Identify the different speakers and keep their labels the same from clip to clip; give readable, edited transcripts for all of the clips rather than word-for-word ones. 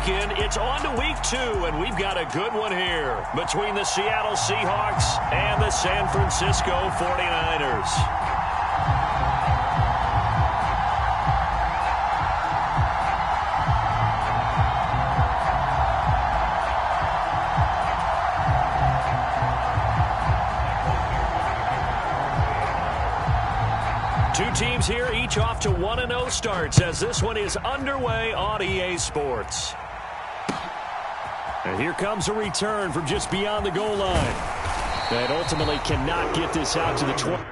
Speaker 1: weekend. It's on to week 2, and we've got a good one here between the Seattle Seahawks and the San Francisco 49ers. Two teams here, each off to 1-0 starts as this one is underway on EA Sports. And here comes a return from just beyond the goal line. And ultimately cannot get this out to the 20.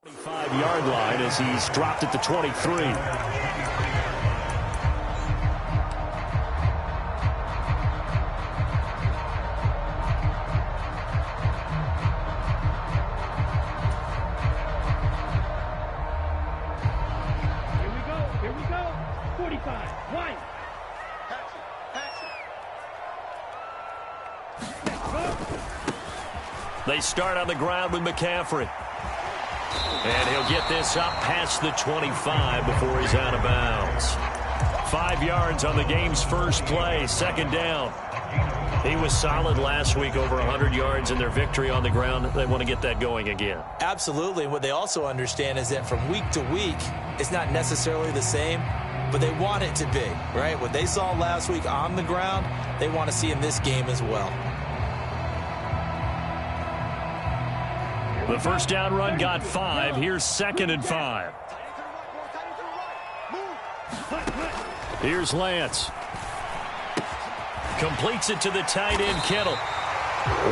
Speaker 1: Five-yard line as he's dropped at the 23.
Speaker 2: Here we go. 45. Line.
Speaker 1: They start on the ground with McCaffrey. And he'll get this up past the 25 before he's out of bounds. 5 yards on the game's first play, second down. He was solid last week, over 100 yards in their victory on the ground. They want to get that going again.
Speaker 3: Absolutely. What they also understand is that from week to week, it's not necessarily the same, but they want it to be, right? What they saw last week on the ground, they want to see in this game as well.
Speaker 1: The first down run got 5. Here's 2nd and 5. Here's Lance. Completes it to the tight end, Kittle.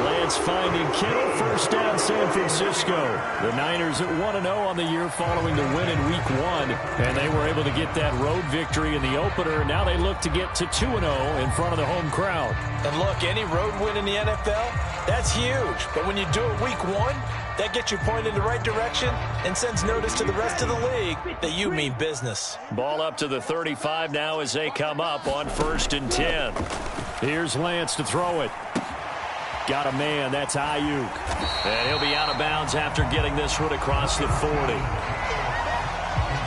Speaker 1: Lance finding Kittle. First down, San Francisco. The Niners at 1-0 on the year following the win in week 1. And they were able to get that road victory in the opener. Now they look to get to 2-0 in front of the home crowd.
Speaker 3: And look, any road win in the NFL, that's huge. But when you do it week 1, that gets you pointed in the right direction and sends notice to the rest of the league that you mean business.
Speaker 1: Ball up to the 35 now as they come up on 1st and 10. Here's Lance to throw it. Got a man, that's Ayuk. And he'll be out of bounds after getting this one across the 40.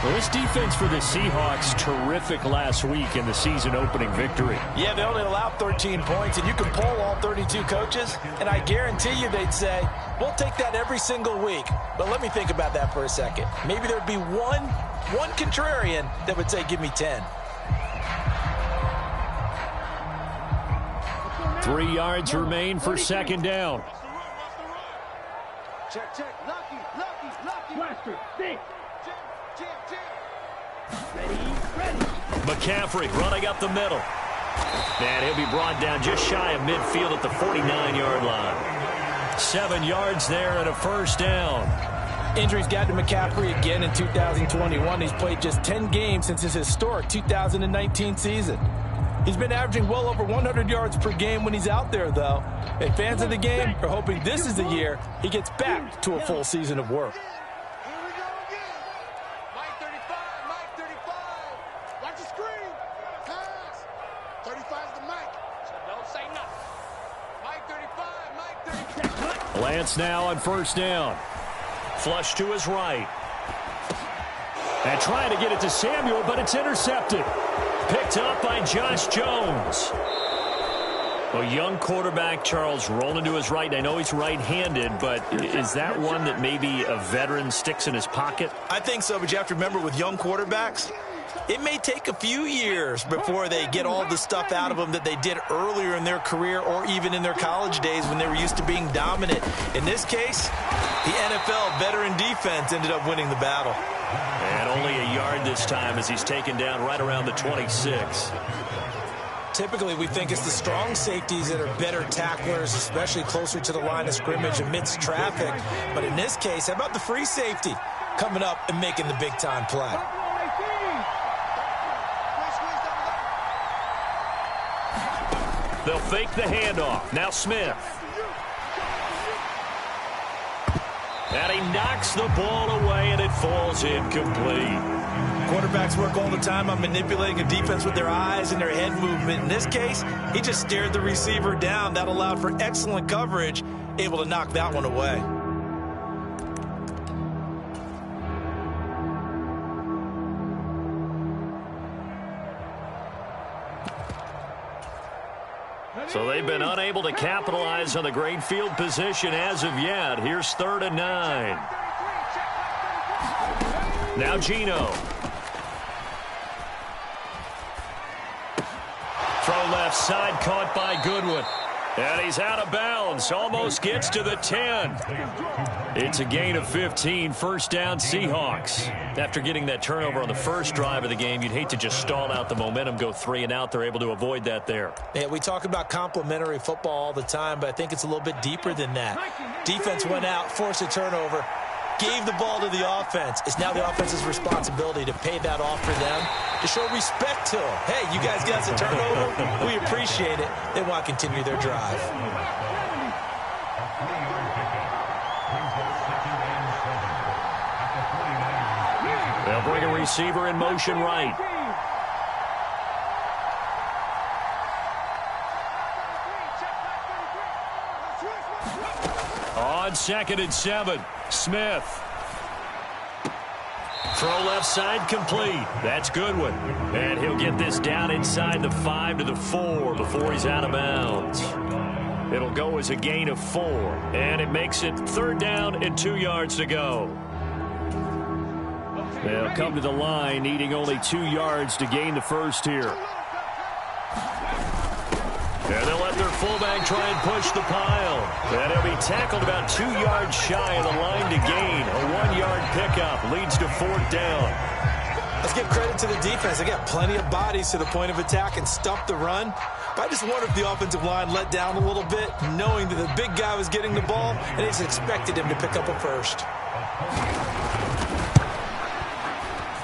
Speaker 1: Well, this defense for the Seahawks, terrific last week in the season-opening victory.
Speaker 3: Yeah, they only allowed 13 points, and you can poll all 32 coaches, and I guarantee you they'd say, we'll take that every single week. But let me think about that for a second. Maybe there'd be one contrarian that would say, give me 10.
Speaker 1: 3 yards remain for 2nd down.
Speaker 2: Check. Lucky. Blaster. Stick. Ready.
Speaker 1: McCaffrey running up the middle. And he'll be brought down just shy of midfield at the 49-yard line. 7 yards there and a first down.
Speaker 3: Injuries got to McCaffrey again in 2021. He's played just 10 games since his historic 2019 season. He's been averaging well over 100 yards per game when he's out there, though. And fans of the game are hoping this is the year he gets back to a full season of work.
Speaker 1: Lance now on 1st down. Flush to his right. And trying to get it to Samuel, but it's intercepted. Picked up by Josh Jones. A young quarterback, Charles, rolling to his right. I know he's right-handed, but is that one that maybe a veteran sticks in his pocket?
Speaker 3: I think so, but you have to remember with young quarterbacks, it may take a few years before they get all the stuff out of them that they did earlier in their career or even in their college days when they were used to being dominant. In this case, the NFL veteran defense ended up winning the battle.
Speaker 1: And only a this time as he's taken down right around the 26.
Speaker 3: Typically, we think it's the strong safeties that are better tacklers, especially closer to the line of scrimmage amidst traffic. But in this case, how about the free safety coming up and making the big-time play?
Speaker 1: They'll fake the handoff. Now Smith. And he knocks the ball away, and it falls incomplete.
Speaker 3: Quarterbacks work all the time on manipulating a defense with their eyes and their head movement. In this case, he just stared the receiver down. That allowed for excellent coverage, able to knock that one away.
Speaker 1: So they've been unable to capitalize on the great field position as of yet. Here's 3rd and 9. Now Gino. Throw left side, caught by Goodwin. And he's out of bounds. Almost gets to the 10. It's a gain of 15. First down, Seahawks. After getting that turnover on the first drive of the game, you'd hate to just stall out the momentum, go 3 and out. They're able to avoid that there.
Speaker 3: Yeah, we talk about complementary football all the time, but I think it's a little bit deeper than that. Defense went out, forced a turnover, gave the ball to the offense. It's now the offense's responsibility to pay that off for them, to show respect to them. Hey, you guys got a turnover? We appreciate it. They want to continue their drive.
Speaker 1: They'll bring a receiver in motion right. On 2nd and 7, Smith. Throw left side complete. That's Goodwin. And he'll get this down inside the 5 to the 4 before he's out of bounds. It'll go as a gain of 4. And it makes it 3rd down and 2 yards to go. They'll come to the line needing only 2 yards to gain the first here. And they'll let their fullback try and push the pile. And he'll be tackled about 2 yards shy of the line to gain. A 1-yard pickup leads to 4th down.
Speaker 3: Let's give credit to the defense. They got plenty of bodies to the point of attack and stuffed the run. But I just wonder if the offensive line let down a little bit, knowing that the big guy was getting the ball, and they just expected him to pick up a first.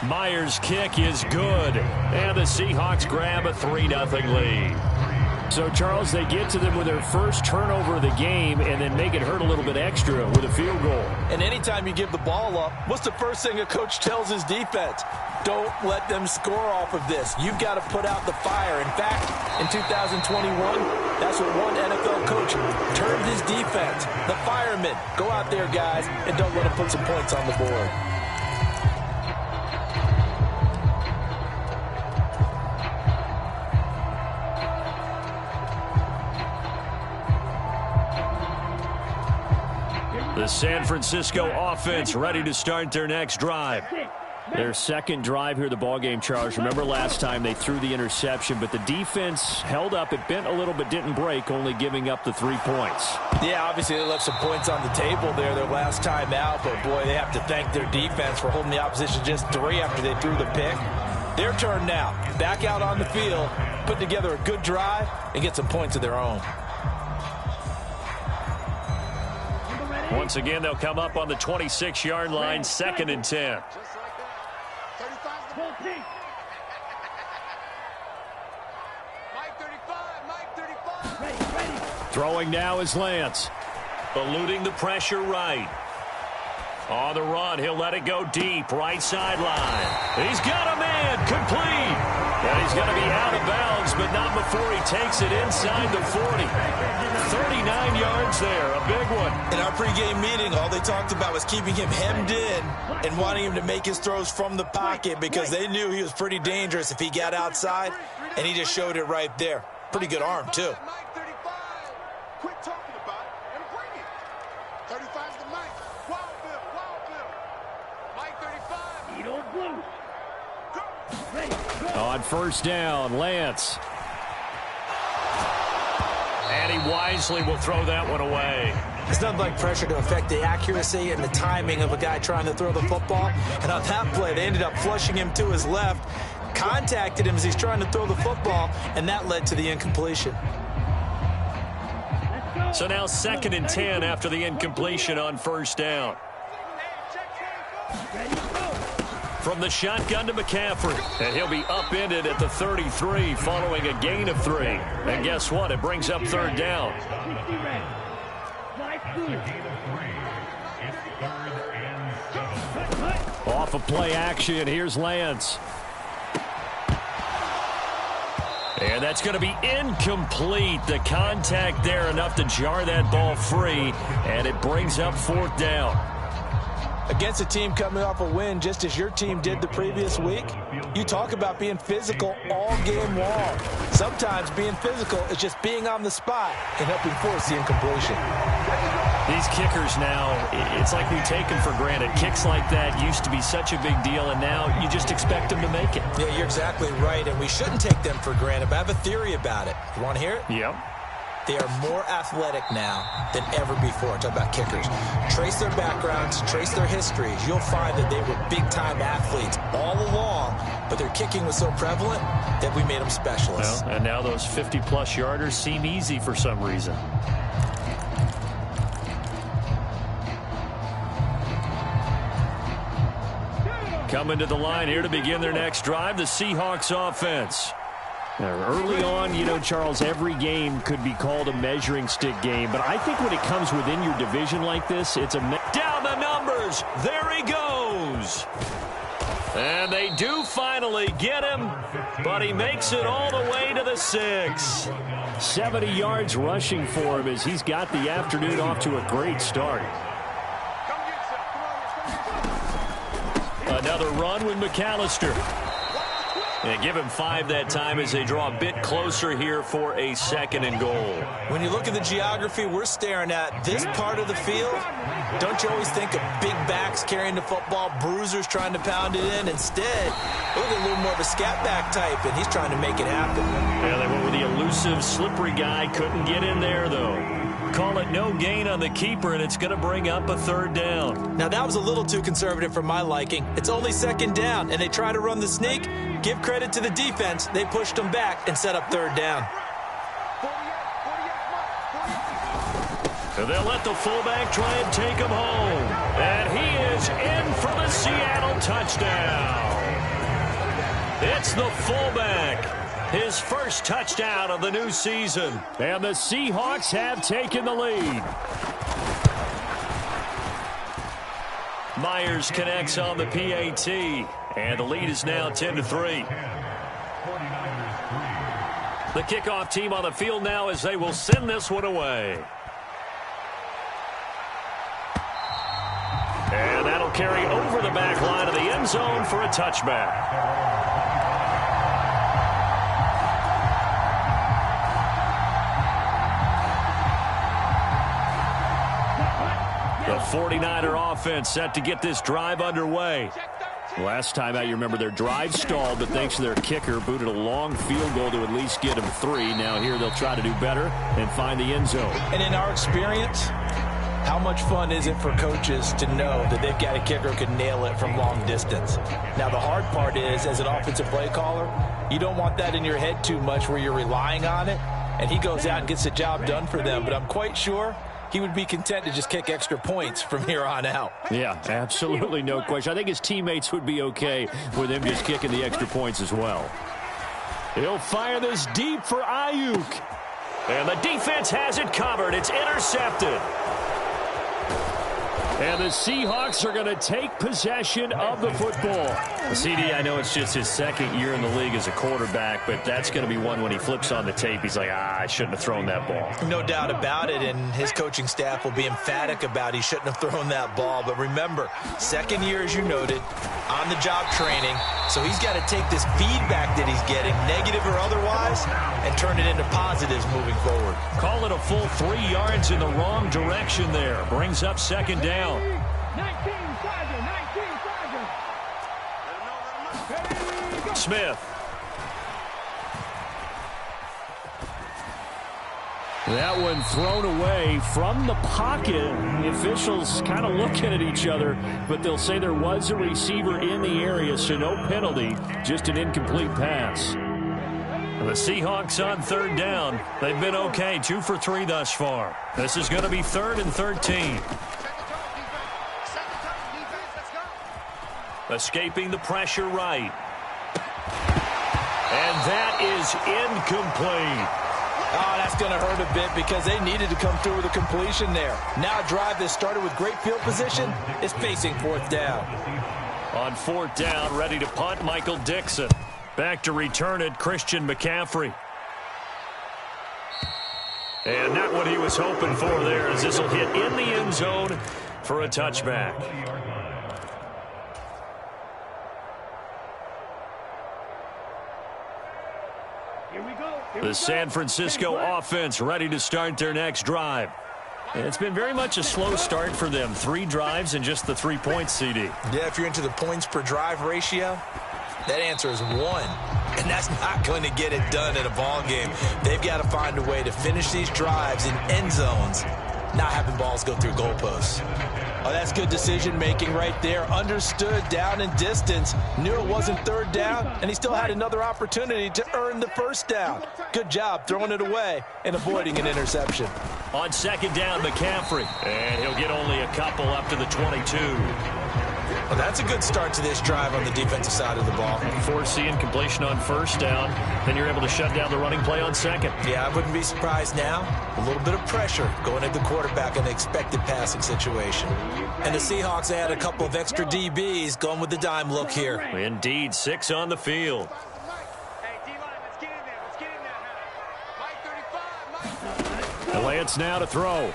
Speaker 1: Myers' kick is good. And the Seahawks grab a 3-0 lead. So, Charles, they get to them with their first turnover of the game and then make it hurt a little bit extra with a field goal.
Speaker 3: And anytime you give the ball up, what's the first thing a coach tells his defense? Don't let them score off of this. You've got to put out the fire. In fact, in 2021, that's what one NFL coach termed his defense. The firemen. Go out there, guys, and don't let them put some points on the board.
Speaker 1: The San Francisco offense ready to start their next drive. Their second drive here, the ballgame, Charles. Remember last time they threw the interception, but the defense held up. It bent a little but didn't break, only giving up the 3 points.
Speaker 3: Yeah, obviously they left some points on the table there their last time out, but boy, they have to thank their defense for holding the opposition just 3 after they threw the pick. Their turn now. Back out on the field, put together a good drive, and get some points of their own.
Speaker 1: Once again, they'll come up on the 26-yard line, 2nd and 10. Throwing now is Lance. Eluding the pressure right. On the run, he'll let it go deep, right sideline. He's got a man, complete. And he's going to be out of bounds, but not before he takes it inside the 40. 39 yards there, a big one.
Speaker 3: In our pregame meeting, all they talked about was keeping him hemmed in and wanting him to make his throws from the pocket because they knew he was pretty dangerous if he got outside, and he just showed it right there. Pretty good arm, too.
Speaker 4: Quit talking about it and bring it. 35's the Mike. Wild Bill, Wild Bill. Mike 35.
Speaker 2: Edo Blue. Ready, go.
Speaker 1: On first down, Lance. And he wisely will throw that one away.
Speaker 3: It's nothing like pressure to affect the accuracy and the timing of a guy trying to throw the football. And on that play, they ended up flushing him to his left, contacted him as he's trying to throw the football, and that led to the incompletion.
Speaker 1: So now 2nd and 10 after the incompletion on first down. From the shotgun to McCaffrey, and he'll be upended at the 33 following a gain of 3. And guess what? It brings up 3rd down. Off of play action, here's Lance. And that's going to be incomplete. The contact there enough to jar that ball free, and it brings up 4th down.
Speaker 3: Against a team coming off a win just as your team did the previous week, you talk about being physical all game long. Sometimes being physical is just being on the spot and helping force the incompletion.
Speaker 1: These kickers now, it's like we take them for granted. Kicks like that used to be such a big deal, and now you just expect them to make it.
Speaker 3: Yeah, you're exactly right, and we shouldn't take them for granted, but I have a theory about it. You want to hear it?
Speaker 1: Yep.
Speaker 3: They are more athletic now than ever before. Talk about kickers. Trace their backgrounds, trace their histories. You'll find that they were big-time athletes all along, but their kicking was so prevalent that we made them specialists.
Speaker 1: Well, and now those 50-plus yarders seem easy for some reason. Coming to the line here to begin their next drive, the Seahawks offense. Now, early on, you know, Charles, every game could be called a measuring stick game, but I think when it comes within your division like this, it's down the numbers. There he goes. And they do finally get him, but he makes it all the way to the 6. 70 yards rushing for him as he's got the afternoon off to a great start. Another run with McAllister. And give him 5 that time as they draw a bit closer here for a 2nd and goal.
Speaker 3: When you look at the geography we're staring at, this part of the field, don't you always think of big backs carrying the football, bruisers trying to pound it in? Instead, look at a little more of a scat back type, and he's trying to make it happen.
Speaker 1: Yeah, they went with the elusive, slippery guy. Couldn't get in there, though. Call it no gain on the keeper, and it's going to bring up a 3rd down.
Speaker 3: Now, that was a little too conservative for my liking. It's only 2nd down, and they try to run the sneak. Give credit to the defense. They pushed them back and set up 3rd down.
Speaker 1: And they'll let the fullback try and take him home. And he is in for the Seattle touchdown. It's the fullback. His first touchdown of the new season. And the Seahawks have taken the lead. Myers connects on the PAT. And the lead is now 10-3. The kickoff team on the field now as they will send this one away. And that'll carry over the back line of the end zone for a touchback. The 49er offense set to get this drive underway. Last time out, you remember their drive stalled, but thanks to their kicker, booted a long field goal to at least get them 3. Now here they'll try to do better and find the end zone.
Speaker 3: And in our experience, how much fun is it for coaches to know that they've got a kicker who can nail it from long distance? Now, the hard part is, as an offensive play caller, you don't want that in your head too much where you're relying on it, and he goes out and gets the job done for them. But I'm quite sure he would be content to just kick extra points from here on out.
Speaker 1: Yeah, absolutely no question. I think his teammates would be okay with him just kicking the extra points as well. He'll fire this deep for Ayuk. And the defense has it covered. It's intercepted. And the Seahawks are going to take possession of the football. CD, I know it's just his 2nd year in the league as a quarterback, but that's going to be one when he flips on the tape. He's like, I shouldn't have thrown that ball.
Speaker 3: No doubt about it, and his coaching staff will be emphatic about he shouldn't have thrown that ball. But remember, 2nd year, as you noted, on-the-job training. So he's got to take this feedback that he's getting, negative or otherwise, and turn it into positives moving forward.
Speaker 1: Call it a full 3 yards in the wrong direction there. Brings up 2nd down.
Speaker 2: 19 Sergeant, 19 Sergeant.
Speaker 1: Smith. That one thrown away from the pocket. The officials kind of looking at each other, but they'll say there was a receiver in the area, so no penalty, just an incomplete pass. The Seahawks on third down. They've been okay, 2 for 3 thus far. This is going to be 3rd and 13. Escaping the pressure right. And that is incomplete.
Speaker 3: Oh, that's going to hurt a bit because they needed to come through with a completion there. Now a drive that started with great field position is facing 4th down.
Speaker 1: On 4th down, ready to punt, Michael Dixon. Back to return it, Christian McCaffrey. And not what he was hoping for there, as this will hit in the end zone for a touchback. The San Francisco offense ready to start their next drive. And it's been very much a slow start for them. 3 drives and just the 3 points, CD.
Speaker 3: Yeah, if you're into the points per drive ratio, that answer is 1. And that's not going to get it done in a ball game. They've got to find a way to finish these drives in end zones, not having balls go through goalposts. Oh, that's good decision-making right there. Understood down and distance. Knew it wasn't 3rd down, and he still had another opportunity to earn the 1st down. Good job throwing it away and avoiding an interception.
Speaker 1: On 2nd down, McCaffrey. And he'll get only a couple up to the 22.
Speaker 3: Well, that's a good start to this drive on the defensive side of the ball.
Speaker 1: Foreseeing completion on 1st down. Then you're able to shut down the running play on 2nd.
Speaker 3: Yeah, I wouldn't be surprised now. A little bit of pressure going at the quarterback in an expected passing situation. And the Seahawks add a couple of extra DBs going with the dime look here.
Speaker 1: Indeed, 6 on the field. And Lance now to throw.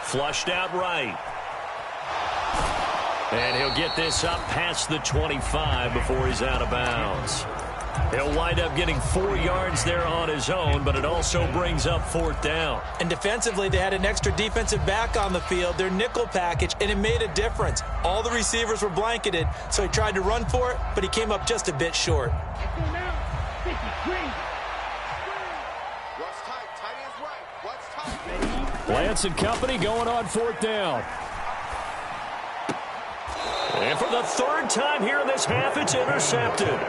Speaker 1: Flushed out right. And he'll get this up past the 25 before he's out of bounds. He'll wind up getting 4 yards there on his own, but it also brings up 4th down.
Speaker 3: And defensively, they had an extra defensive back on the field, their nickel package, and it made a difference. All the receivers were blanketed, so he tried to run for it, but he came up just a bit short.
Speaker 1: Lance and company going on 4th down. And for the 3rd time here in this half, it's intercepted.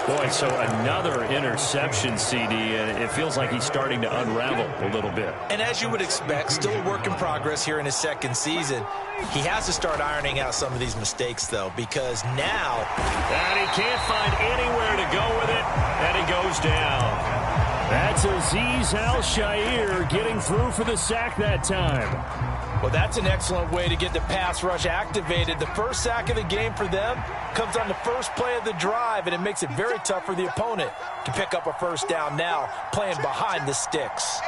Speaker 1: Boy, so another interception, CD, and it feels like he's starting to unravel a little bit.
Speaker 3: And as you would expect, still a work in progress here in his 2nd season. He has to start ironing out some of these mistakes, though, because now...
Speaker 1: And he can't find anywhere to go with it, and he goes down. That's Azeez Al-Shaair getting through for the sack that time.
Speaker 3: Well, that's an excellent way to get the pass rush activated. The first sack of the game for them comes on the first play of the drive, and it makes it very tough for the opponent to pick up a 1st down now, playing behind the sticks.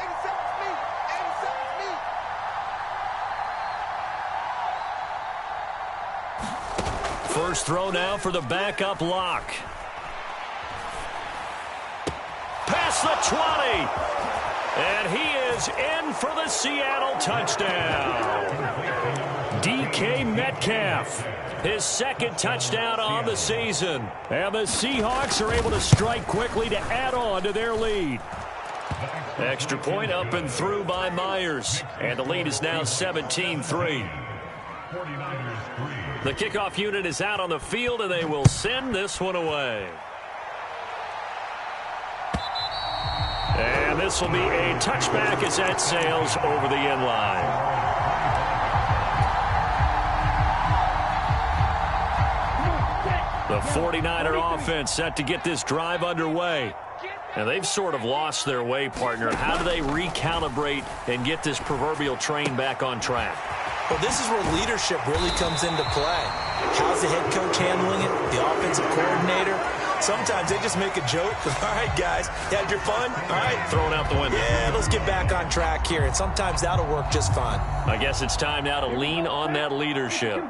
Speaker 1: First throw now for the backup lock. Past the 20. And he is in for the Seattle touchdown. DK Metcalf, his 2nd touchdown on the season. And the Seahawks are able to strike quickly to add on to their lead. Extra point up and through by Myers. And the lead is now 17-3. The kickoff unit is out on the field, and they will send this one away. And this will be a touchback as that sails over the end line. The 49er offense set to get this drive underway. And they've sort of lost their way, partner. How do they recalibrate and get this proverbial train back on track?
Speaker 3: Well, this is where leadership really comes into play. How's the head coach handling it? The offensive coordinator? Sometimes they just make a joke. All right, guys, you had your fun? All right.
Speaker 1: Throwing out the window.
Speaker 3: Yeah, let's get back on track here. And sometimes that'll work just fine.
Speaker 1: I guess it's time now to lean on that leadership.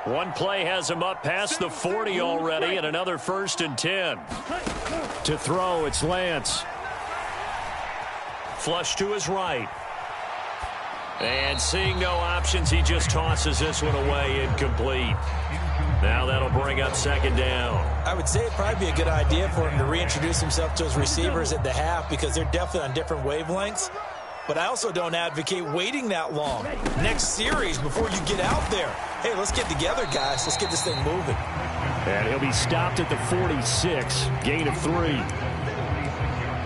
Speaker 1: One play has him up past the 40 already, and another 1st and 10. To throw, it's Lance. Flush to his right. And seeing no options, he just tosses this one away incomplete. Now that'll bring up second down.
Speaker 3: I would say it'd probably be a good idea for him to reintroduce himself to his receivers at the half because they're definitely on different wavelengths. But I also don't advocate waiting that long. Next series before you get out there. Hey, let's get together, guys. Let's get this thing moving.
Speaker 1: And he'll be stopped at the 46. Gain of 3.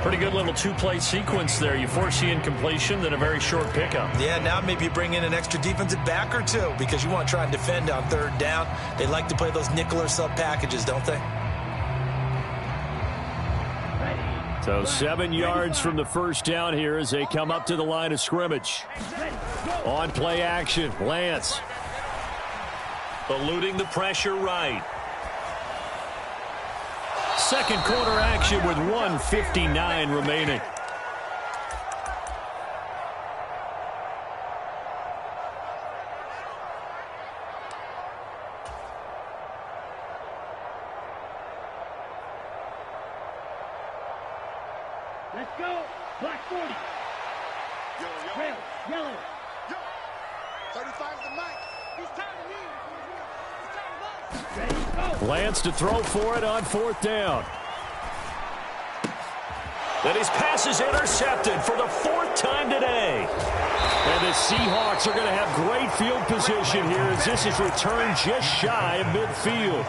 Speaker 1: Pretty good little two-play sequence there. You force the incompletion, then a very short pickup.
Speaker 3: Yeah, now maybe you bring in an extra defensive back or two because you want to try and defend on third down. They like to play those nickel or sub packages, don't they?
Speaker 1: So 7 yards from the first down here as they come up to the line of scrimmage. On play action, Lance. Eluding the pressure right. Second quarter action with 1:59 remaining.
Speaker 2: Let's go. Black 40. Red, yellow.
Speaker 4: 35's the mic.
Speaker 2: It's time to leave. Ready, go.
Speaker 1: Lance to throw for it on fourth down. And his pass is intercepted for the fourth time today. And the Seahawks are going to have great field position here as this is returned just shy of midfield.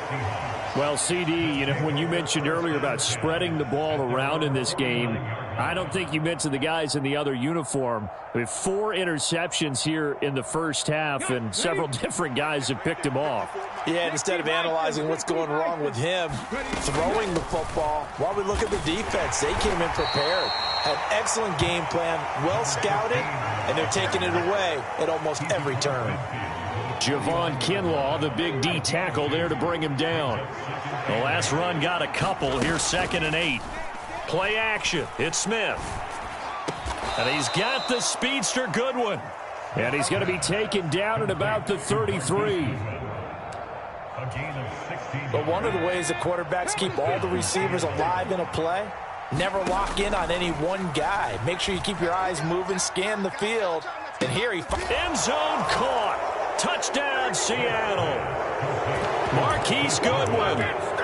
Speaker 1: Well, CD, you know, when you mentioned earlier about spreading the ball around in this game, I don't think you mentioned the guys in the other uniform. We have 4 interceptions here in the first half, and several different guys have picked him off.
Speaker 3: Yeah, and instead of analyzing what's going wrong with him throwing the football, while we look at the defense, they came in prepared. Had excellent game plan, well scouted, and they're taking it away at almost every turn.
Speaker 1: Javon Kinlaw, the big D tackle there to bring him down. The last run got a couple. Here's 2nd and 8. Play action. It's Smith. And he's got the speedster Goodwin. And he's going to be taken down at about the 33.
Speaker 3: But one of the ways the quarterbacks keep all the receivers alive in a play, never lock in on any one guy. Make sure you keep your eyes moving, scan the field. And here he...
Speaker 1: End zone caught. Touchdown, Seattle. Marquise Goodwin,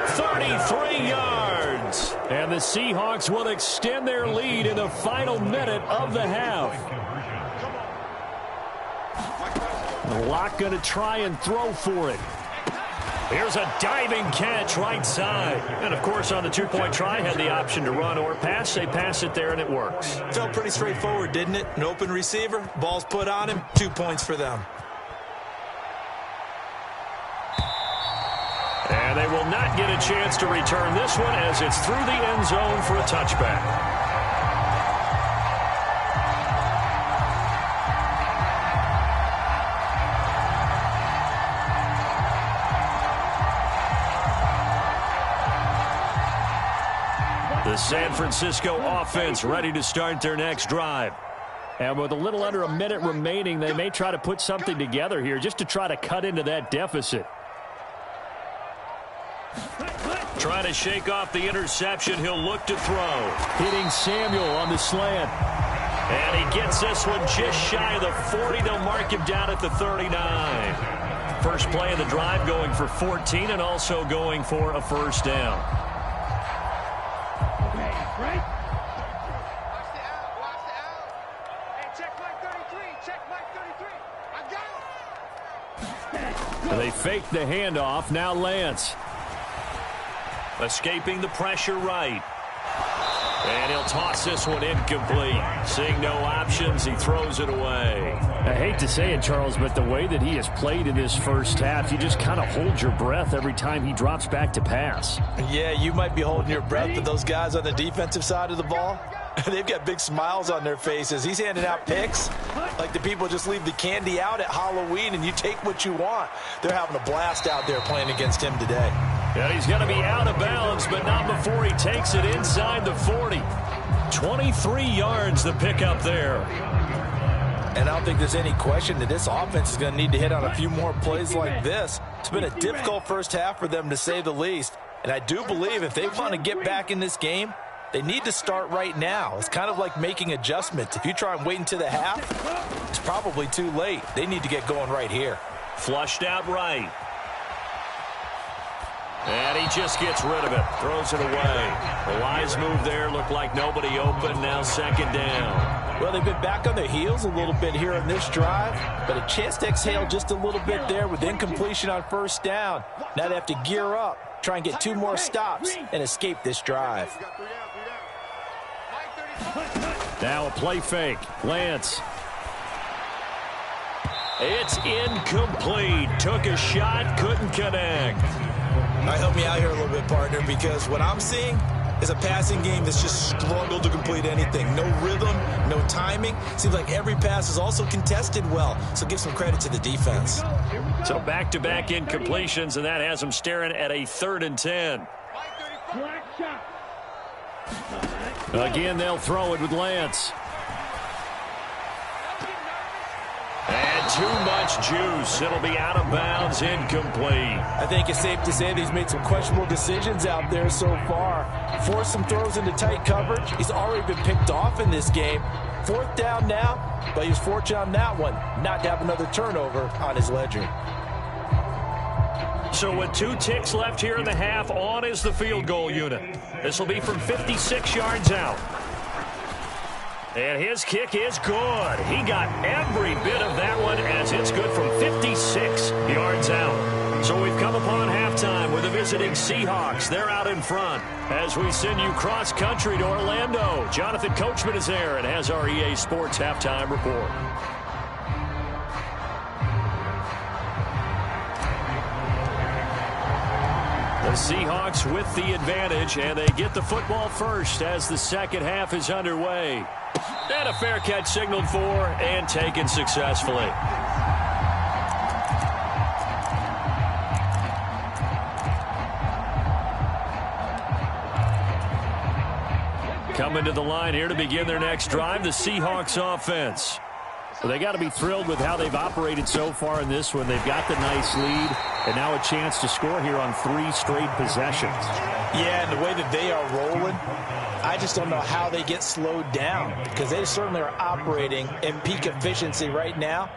Speaker 1: 33 yards. And the Seahawks will extend their lead in the final minute of the half. Locke going to try and throw for it. Here's a diving catch right side. And, of course, on the two-point try, had the option to run or pass. They pass it there, and it works.
Speaker 3: Felt pretty straightforward, didn't it? An open receiver, ball's put on him, 2 points for them.
Speaker 1: And they will not get a chance to return this one as it's through the end zone for a touchback. The San Francisco offense ready to start their next drive. And with a little under a minute remaining, they may try to put something together here just to try to cut into that deficit. Trying to shake off the interception. He'll look to throw. Hitting Samuel on the slant. And he gets this one just shy of the 40. They'll mark him down at the 39. First play of the drive going for 14 and also going for a first down.
Speaker 2: Okay, right?
Speaker 4: Watch the out. Watch the out. Hey, check Mike 33. Check Mike 33. I got it.
Speaker 1: And they fake the handoff. Now Lance. Escaping the pressure right. And he'll toss this one incomplete. Seeing no options, he throws it away. I hate to say it, Charles, but the way that he has played in this first half, you just kind of hold your breath every time he drops back to pass.
Speaker 3: Yeah, you might be holding your breath, but those guys on the defensive side of the ball, they've got big smiles on their faces. He's handing out picks like the people just leave the candy out at Halloween and you take what you want. They're having a blast out there playing against him today.
Speaker 1: And he's going to be out of bounds, but not before he takes it inside the 40. 23 yards the pickup there.
Speaker 3: And I don't think there's any question that this offense is going to need to hit on a few more plays like this. It's been a difficult first half for them, to say the least. And I do believe if they want to get back in this game, they need to start right now. It's kind of like making adjustments. If you try and wait until the half, it's probably too late. They need to get going right here.
Speaker 1: Flushed out right. And he just gets rid of it. Throws it away. The wise move there. Looked like nobody open. Now second down.
Speaker 3: Well, they've been back on their heels a little bit here in this drive, but a chance to exhale just a little bit there with incompletion on first down. Now they have to gear up, try and get 2 more stops, and escape this drive.
Speaker 1: Now a play fake. Lance. It's incomplete. Took a shot, couldn't connect.
Speaker 3: All right, help me out here a little bit, partner, because what I'm seeing is a passing game that's just struggled to complete anything. No rhythm, no timing. Seems like every pass is also contested well, so give some credit to the defense.
Speaker 1: So back-to-back incompletions, and that has them staring at a 3rd and 10. Again, they'll throw it with Lance. And too much juice. It'll be out of bounds, incomplete.
Speaker 3: I think it's safe to say that he's made some questionable decisions out there so far. Forced some throws into tight coverage. He's already been picked off in this game. 4th down now, but he was fortunate on that one not to have another turnover on his ledger.
Speaker 1: So with 2 ticks left here in the half, on is the field goal unit. This will be from 56 yards out. And his kick is good. He got every bit of that one as it's good from 56 yards out. So we've come upon halftime with the visiting Seahawks. They're out in front as we send you cross-country to Orlando. Jonathan Coachman is there and has our EA Sports halftime report. The Seahawks with the advantage, and they get the football first as the second half is underway. And a fair catch signaled for and taken successfully. Coming to the line here to begin their next drive, the Seahawks offense. Well, they got to be thrilled with how they've operated so far in this one. They've got the nice lead, and now a chance to score here on 3 straight possessions.
Speaker 3: Yeah, and the way that they are rolling, I just don't know how they get slowed down, because they certainly are operating at peak efficiency right now.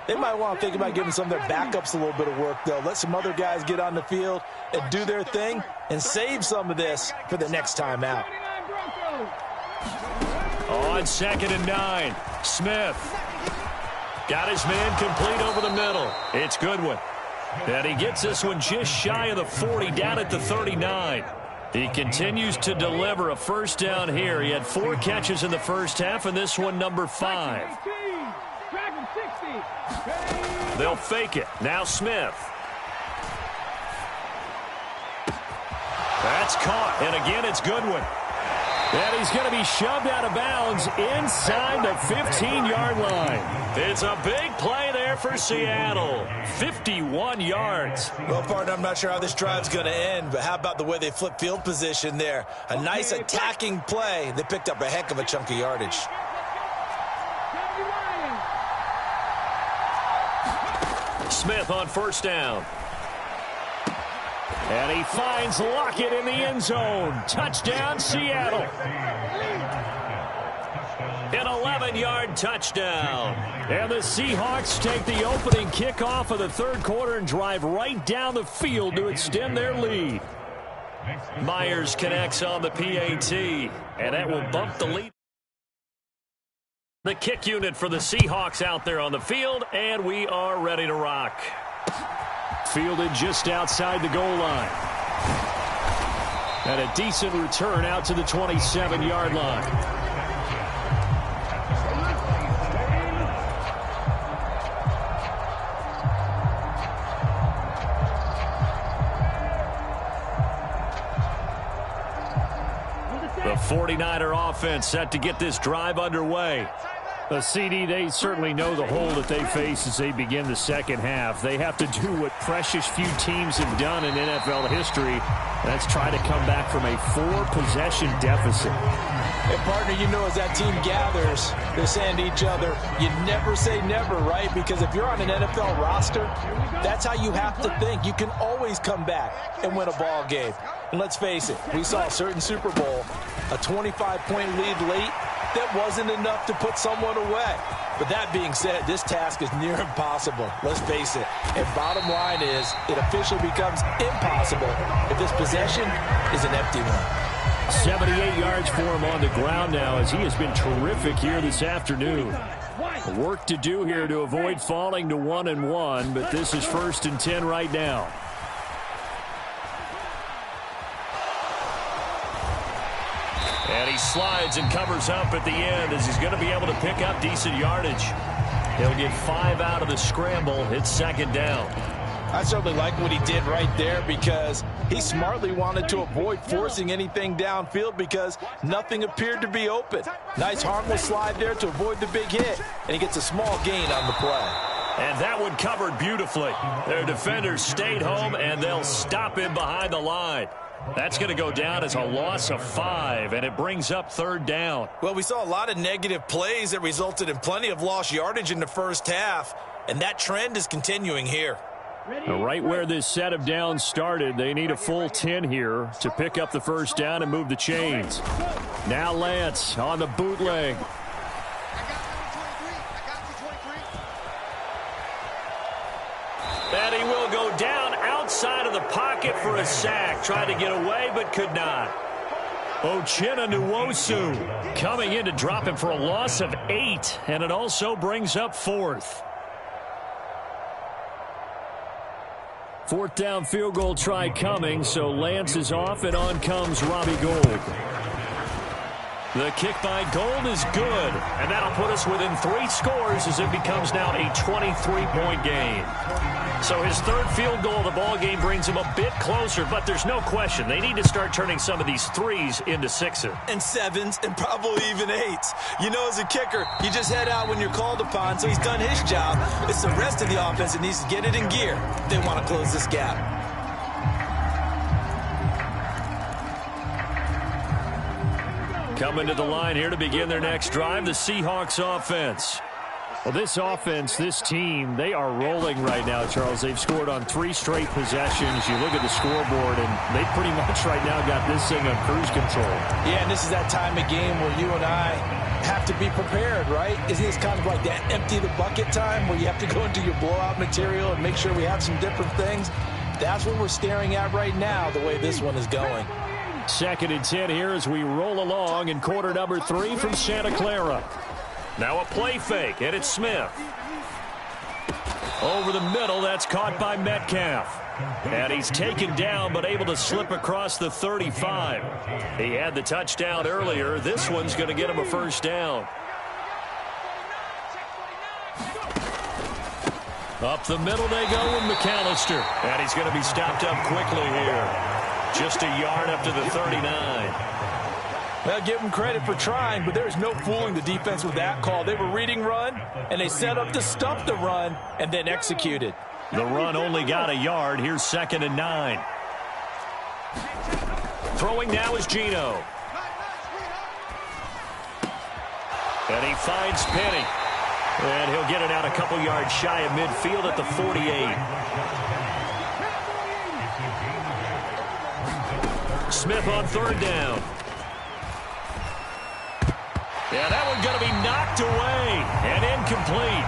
Speaker 3: They might want to think about giving some of their backups a little bit of work, though. Let some other guys get on the field and do their thing and save some of this for the next time out.
Speaker 1: On 2nd and 9, Smith. Got his man complete over the middle. It's Goodwin. And he gets this one just shy of the 40, down at the 39. He continues to deliver a first down here. He had 4 catches in the first half, and this one number 5. They'll fake it. Now Smith. That's caught, and again it's Goodwin. And he's going to be shoved out of bounds inside the 15-yard line. It's a big play there for Seattle. 51 yards.
Speaker 3: Well, partner, I'm not sure how this drive's going to end, but how about the way they flip field position there? A nice attacking play. They picked up a heck of a chunk of yardage.
Speaker 1: Smith on first down. And he finds Lockett in the end zone. Touchdown, Seattle. An 11-yard touchdown. And the Seahawks take the opening kickoff of the 3rd quarter and drive right down the field to extend their lead. Myers connects on the PAT, and that will bump the lead. The kick unit for the Seahawks out there on the field, and we are ready to rock. Fielded just outside the goal line. And a decent return out to the 27-yard line. The 49er offense set to get this drive underway. The CD, they certainly know the hole that they face as they begin the second half. They have to do what precious few teams have done in NFL history. That's try to come back from a 4-possession deficit.
Speaker 3: And, partner, you know, as that team gathers, they're saying to each other, you never say never, right? Because if you're on an NFL roster, that's how you have to think. You can always come back and win a ball game. And let's face it, we saw a certain Super Bowl, a 25-point lead late, that wasn't enough to put someone away. But that being said, this task is near impossible. Let's face it. And bottom line is, it officially becomes impossible if this possession is an empty one.
Speaker 1: 78 yards for him on the ground now as he has been terrific here this afternoon. Work to do here to avoid falling to 1-1, but this is 1st and 10 right now. And he slides and covers up at the end as he's going to be able to pick up decent yardage. He'll get 5 out of the scramble. It's 2nd down.
Speaker 3: I certainly like what he did right there because he smartly wanted to avoid forcing anything downfield because nothing appeared to be open. Nice harmless slide there to avoid the big hit, and he gets a small gain on the play.
Speaker 1: And that one covered beautifully. Their defenders stayed home, and they'll stop him behind the line. That's going to go down as a loss of 5, and it brings up 3rd down.
Speaker 3: Well, we saw a lot of negative plays that resulted in plenty of lost yardage in the first half, and that trend is continuing here.
Speaker 1: Right where this set of downs started, they need a full 10 here to pick up the 1st down and move the chains. Now Lance on the bootleg. And he will go down outside of the pocket for a sack. Tried to get away, but could not. Uchenna Nwosu coming in to drop him for a loss of 8, and it also brings up 4th. 4th down field goal try coming, so Lance is off, and on comes Robbie Gould. The kick by Gould is good, and that'll put us within 3 scores as it becomes now a 23-point game. So his 3rd field goal of the ball game brings him a bit closer, but there's no question they need to start turning some of these 3s into 6s.
Speaker 3: And 7s, and probably even 8s. You know, as a kicker, you just head out when you're called upon, so he's done his job. It's the rest of the offense that needs to get it in gear if they want to close this gap.
Speaker 1: Coming to the line here to begin their next drive, the Seahawks offense. Well, this offense, this team, they are rolling right now, Charles. They've scored on 3 straight possessions. You look at the scoreboard, and they pretty much right now got this thing on cruise control.
Speaker 3: Yeah, and this is that time of game where you and I have to be prepared, right? Isn't this kind of like that empty the bucket time where you have to go into your blowout material and make sure we have some different things? That's what we're staring at right now, the way this one is going.
Speaker 1: 2nd and 10 here as we roll along in quarter number 3 from Santa Clara. Now a play fake, and it's Smith. Over the middle, that's caught by Metcalf. And he's taken down, but able to slip across the 35. He had the touchdown earlier. This one's going to get him a 1st down. Up the middle they go with McAllister. And he's going to be stopped up quickly here. Just a yard up to the 39.
Speaker 3: Well, give them credit for trying, but there's no fooling the defense with that call. They were reading run, and they set up to stop the run and then executed.
Speaker 1: The run only got a yard. Here's 2nd and 9. Throwing now is Geno. And he finds Penny. And he'll get it out a couple yards shy of midfield at the 48. Smith on 3rd down. Yeah, that one's going to be knocked away and incomplete.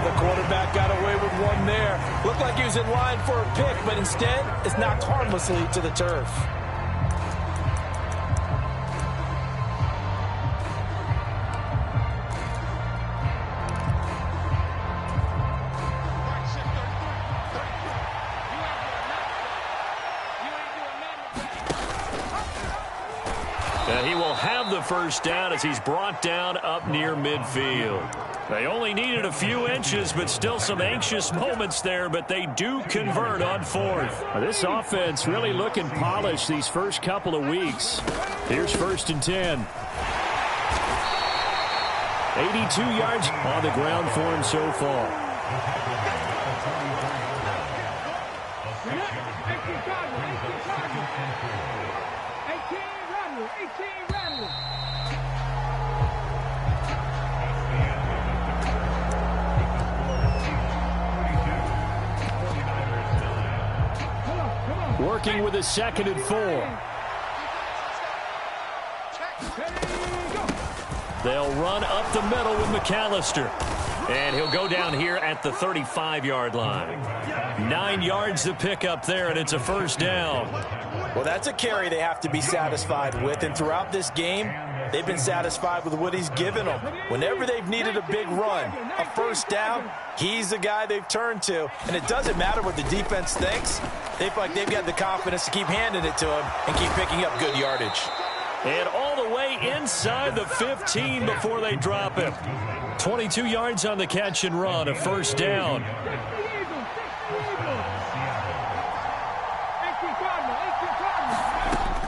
Speaker 3: The quarterback got away with one there. Looked like he was in line for a pick, but instead it's knocked harmlessly to the turf.
Speaker 1: He will have the 1st down as he's brought down up near midfield. They only needed a few inches, but still some anxious moments there, but they do convert on 4th. This offense really looking polished these first couple of weeks. Here's 1st and 10. 82 yards on the ground for him so far. Working with a 2nd and 4. They'll run up the middle with McAllister. And he'll go down here at the 35-yard line. 9 yards to pick up there, and it's a first down.
Speaker 3: Well, that's a carry they have to be satisfied with. And throughout this game, they've been satisfied with what he's given them. Whenever they've needed a big run, a first down, he's the guy they've turned to. And it doesn't matter what the defense thinks. They feel like they've got the confidence to keep handing it to him and keep picking up good yardage.
Speaker 1: And all the way inside the 15 before they drop him. 22 yards on the catch and run, a first down.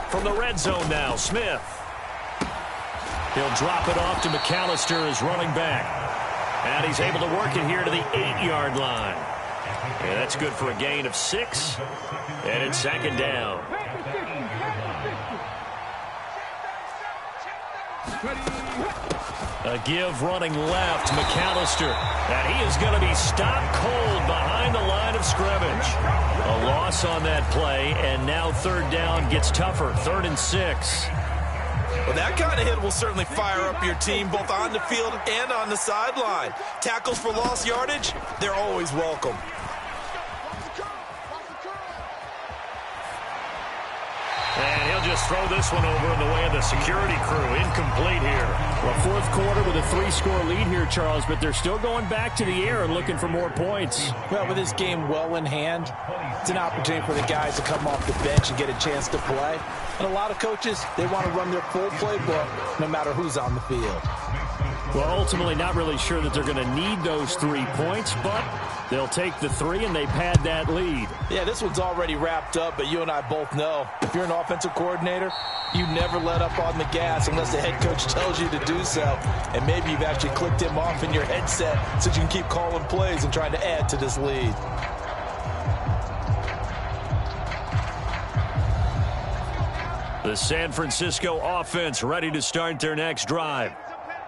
Speaker 1: From the red zone now, Smith. He'll drop it off to McAllister as running back. And he's able to work it here to the 8-yard line. And that's good for a gain of 6. And it's second down. A give running left, McAllister. And he is going to be stopped cold behind the line of scrimmage. A loss on that play, and now third down gets tougher. 3rd and 6.
Speaker 3: Well, that kind of hit will certainly fire up your team both on the field and on the sideline. Tackles for lost yardage, they're always welcome.
Speaker 1: And he'll just throw this one over in the way of the security crew. Incomplete here. Well, fourth quarter with a 3-score lead here, Charles, but they're still going back to the air and looking for more points.
Speaker 3: Well, with this game well in hand, it's an opportunity for the guys to come off the bench and get a chance to play. And a lot of coaches, they want to run their full playbook no matter who's on the field.
Speaker 1: Well, ultimately not really sure that they're going to need those 3 points, but they'll take the 3 and they pad that lead.
Speaker 3: Yeah, this one's already wrapped up, but you and I both know if you're an offensive coordinator, you never let up on the gas unless the head coach tells you to do so. And maybe you've actually clicked him off in your headset so you can keep calling plays and trying to add to this lead.
Speaker 1: The San Francisco offense ready to start their next drive.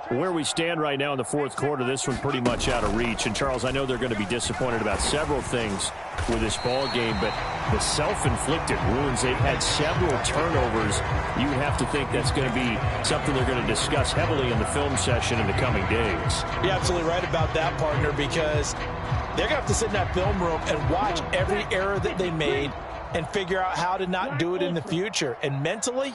Speaker 1: Where we stand right now in the fourth quarter, this one pretty much out of reach. And, Charles, I know they're going to be disappointed about several things with this ball game, but the self-inflicted wounds, they've had several turnovers. You would have to think that's going to be something they're going to discuss heavily in the film session in the coming days.
Speaker 3: You're absolutely right about that, partner, because they're going to have to sit in that film room and watch every error that they made and figure out how to not do it in the future. And mentally,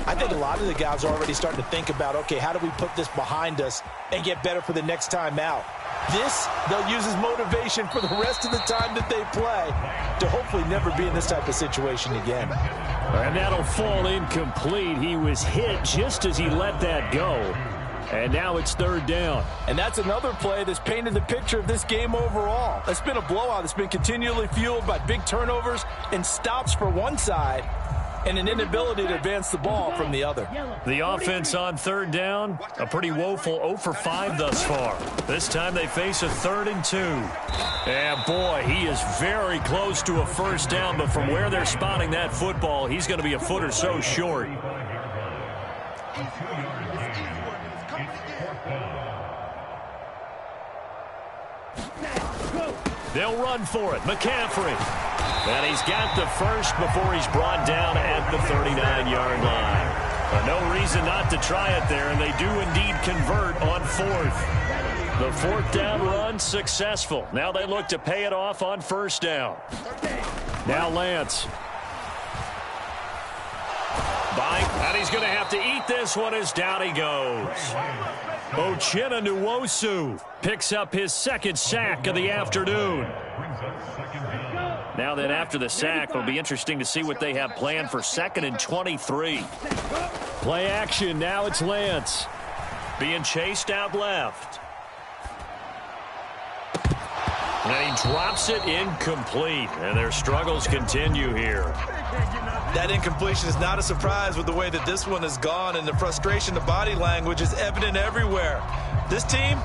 Speaker 3: I think a lot of the guys are already starting to think about, okay, how do we put this behind us and get better for the next time out? This, they'll use as motivation for the rest of the time that they play to hopefully never be in this type of situation again.
Speaker 1: And that'll fall incomplete. He was hit just as he let that go. And now it's third down.
Speaker 3: And that's another play that's painted the picture of this game overall. It's been a blowout that's been continually fueled by big turnovers and stops for one side and an inability to advance the ball from the other.
Speaker 1: The offense on third down, a pretty woeful 0 for 5 thus far. This time they face a 3rd and 2. And boy, he is very close to a first down, but from where they're spotting that football, he's going to be a foot or so short. They'll run for it. McCaffrey. And he's got the first before he's brought down at the 39-yard line. But no reason not to try it there, and they do indeed convert on 4th. The 4th down run successful. Now they look to pay it off on 1st down. Now Lance. And he's going to have to eat this one as down he goes. Uchenna picks up his 2nd sack of the afternoon. Now then, after the sack, it'll be interesting to see what they have planned for 2nd and 23. Play action. Now it's Lance being chased out left. And he drops it incomplete. And their struggles continue here.
Speaker 3: That incompletion is not a surprise with the way that this one has gone, and the frustration, the body language is evident everywhere. This team,